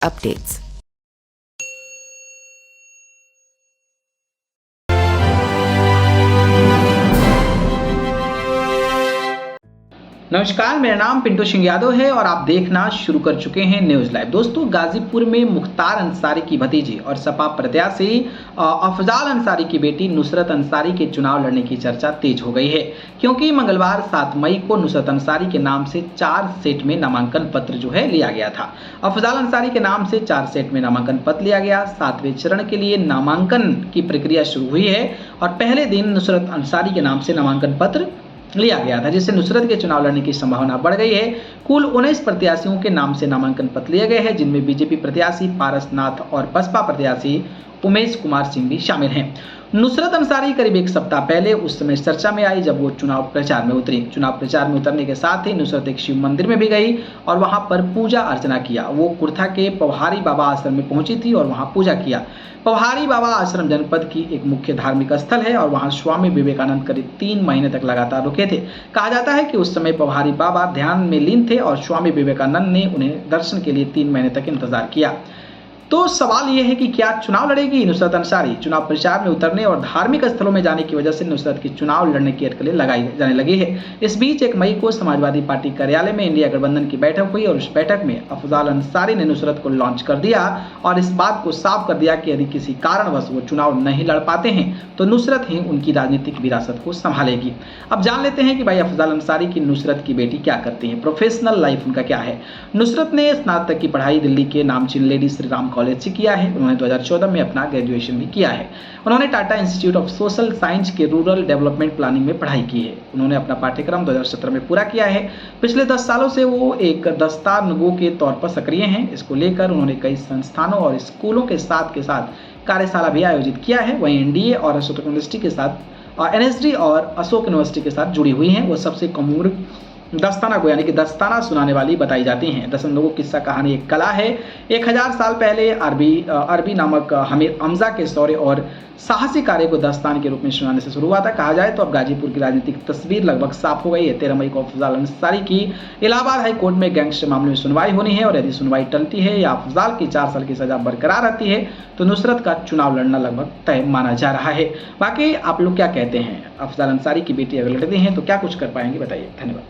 updates. नमस्कार, मेरा नाम पिंटू सिंह यादव है और आप देखना शुरू कर चुके हैं न्यूज़ लाइव। दोस्तों, गाजीपुर में मुख्तार अंसारी की भतीजी और सपा प्रत्याशी अफजाल अंसारी की बेटी नुसरत अंसारी के चुनाव लड़ने की चर्चा तेज हो गई है, क्योंकि मंगलवार 7 मई को नुसरत अंसारी के नाम से 4 सेट में नामांकन पत्र जो है लिया गया था। अफजाल अंसारी के नाम से 4 सेट में नामांकन पत्र लिया गया। 7वें चरण के लिए नामांकन की प्रक्रिया शुरू हुई है और पहले दिन नुसरत अंसारी के नाम से नामांकन पत्र लिया गया था, जिससे नुसरत के चुनाव लड़ने की संभावना बढ़ गई है। कुल 19 प्रत्याशियों के नाम से नामांकन पत्र लिए गए हैं, जिनमें बीजेपी प्रत्याशी पारसनाथ और बसपा प्रत्याशी उमेश कुमार सिंह भी शामिल हैं। नुसरत अंसारी करीब 1 सप्ताह पहले उस समय चर्चा में आई जब वो चुनाव प्रचार में उतरी। चुनाव प्रचार में उतरने के साथ ही नुसरत एक शिव मंदिर में भी गई और वहां पर पूजा अर्चना किया। वो कुर्था के पवहारी बाबा आश्रम में पहुंची थी और वहां पूजा किया। पवहारी बाबा आश्रम जनपद की एक मुख्य धार्मिक स्थल है और वहां स्वामी विवेकानंद करीब 3 महीने तक लगातार रुके थे। कहा जाता है कि उस समय पवहारी बाबा ध्यान में लीन थे और स्वामी विवेकानंद ने उन्हें दर्शन के लिए 3 महीने तक इंतजार किया। तो सवाल यह है कि क्या चुनाव लड़ेगी नुसरत अंसारी? चुनाव प्रचार में उतरने और धार्मिक स्थलों में जाने की वजह से नुसरत की चुनाव लड़ने की अटकलें लगाई जाने लगी है। इस बीच 1 मई को समाजवादी पार्टी कार्यालय में इंडिया गठबंधन की बैठक हुई और उस बैठक में अफजाल अंसारी ने नुसरत को लॉन्च कर दिया और इस बात को साफ कर दिया कि यदि किसी कारणवश वो चुनाव नहीं लड़ पाते हैं तो नुसरत ही उनकी राजनीतिक विरासत को संभालेगी। अब जान लेते हैं कि भाई अफजाल अंसारी की नुसरत की बेटी क्या करती है, प्रोफेशनल लाइफ उनका क्या है। नुसरत ने स्नातक की पढ़ाई दिल्ली के नामचीन लेडी श्री राम कॉलेज से किया है। उन्होंने 2014 में अपना ग्रेजुएशन भी किया है। उन्होंने Tata institute of social science के रूरल डेवलपमेंट प्लानिंग में पढ़ाई की है। उन्होंने अपना पाठ्यक्रम 2017 में पूरा किया है। पिछले 10 सालों से वो एक दस्तारनगो के तौर पर सक्रिय हैं। इसको लेकर उन्होंने कई संस्थानों और स्कूलों के साथ कार्यशाला भी आयोजित किया है। वहीं एनडीए और अशोक यूनिवर्सिटी के साथ एनएसडी और अशोक यूनिवर्सिटी के साथ जुड़ी हुई हैं। वो सबसे कम उम्र दस्ताना को यानी कि दस्ताना सुनाने वाली बताई जाती हैं। दस्तानगो किस्सा कहानी एक कला है। 1000 साल पहले अरबी नामक हमीर हमजा के शौर्य और साहसी कार्य को दस्तान के रूप में सुनाने से शुरू हुआ था। कहा जाए तो अब गाजीपुर की राजनीतिक तस्वीर लगभग साफ हो गई है। 13 मई को अफजाल अंसारी की इलाहाबाद हाई कोर्ट में गैंगस्टर मामले में सुनवाई होनी है और यदि सुनवाई टलती है या अफजाल की 4 साल की सजा बरकरार रहती है तो नुसरत का चुनाव लड़ना लगभग तय माना जा रहा है। बाकी आप लोग क्या कहते हैं? अफजाल अंसारी की बेटी अगर लड़ती हैं तो क्या कुछ कर पाएंगे, बताइए। धन्यवाद।